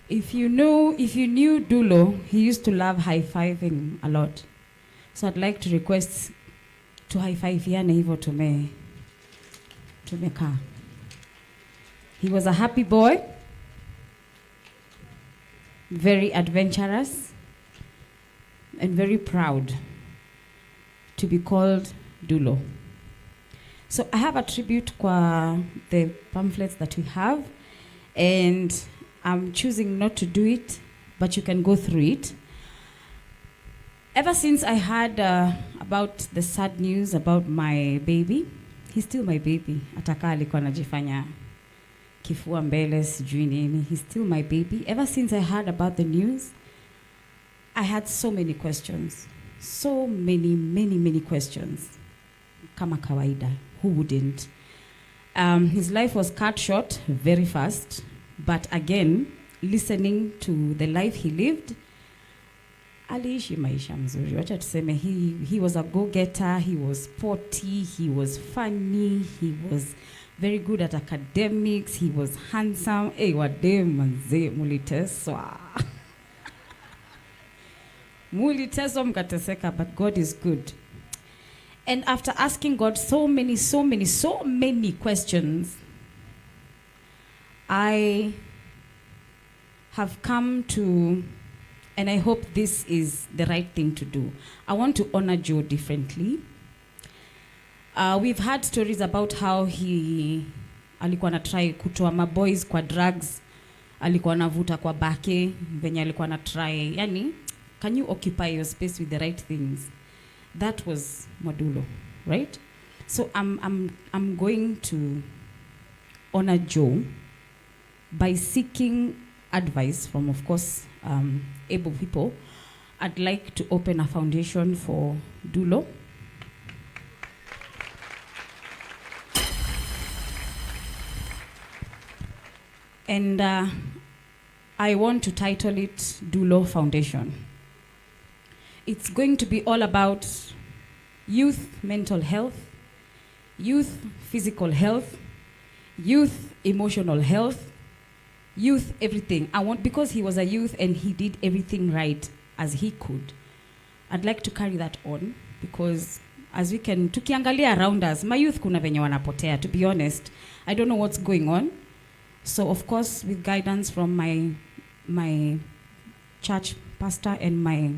If you knew Dulo, he used to love high-fiving a lot. So I'd like to request to high-five yana hivyo tumekaa. He was a happy boy, very adventurous, and very proud to be called Dulo. So I have a tribute kwa the pamphlets that we have, and I'm choosing not to do it, but you can go through it. Ever since I heard about the sad news about my baby, he's still my baby. Ataka alikuwa anajifanya kifua mbele sijui nini. He's still my baby. Ever since I heard about the news, I had so many questions. So many questions. Kama kawaida. Who wouldn't? His life was cut short very fast. But again, listening to the life he lived, aliishi maisha mzuri. Wacha tuseme, he was a go-getter, he was sporty, he was funny, he was very good at academics, he was handsome. Hey, wade manze, muliteswa. Muliteswa mkateseka, but God is good. And after asking God so many questions, I have come to, and I hope this is the right thing to do. I want to honor Joe differently. We've heard stories about how alikuwa na try kutoa maboys kwa drugs, alikuwa anavuta kwa bake, venye alikuwa na try. Yani, can you occupy your space with the right things? That was Modulo, right? So I'm going to honor Joe by seeking advice from, of course, able people. I'd like to open a foundation for Dulo. And I want to title it Dulo Foundation. It's going to be all about youth mental health, youth physical health, youth emotional health, youth everything. Because he was a youth and he did everything right as he could. I'd like to carry that on, because as we can, tukiangalia around us, my youth kuna venye wanapotea, to be honest. I don't know what's going on. So of course, with guidance from my church pastor and my,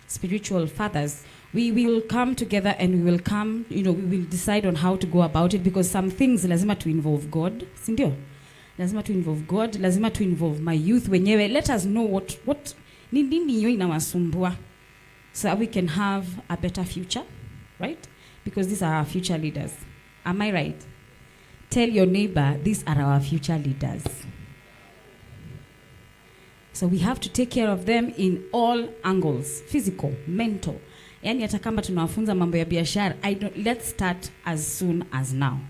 spiritual fathers, we will come together and we will decide on how to go about it, because some things lazima to involve God, sindio? Lazima to involve God, lazima to involve my youth wenyewe. Let us know what nini yo inawasumbua, so that we can have a better future, right? Because these are our future leaders. Am I right? Tell your neighbor, these are our future leaders. So we have to take care of them in all angles, physical, mental. Yani hata kama tunawafunza mambo ya biashara, let's start as soon as now.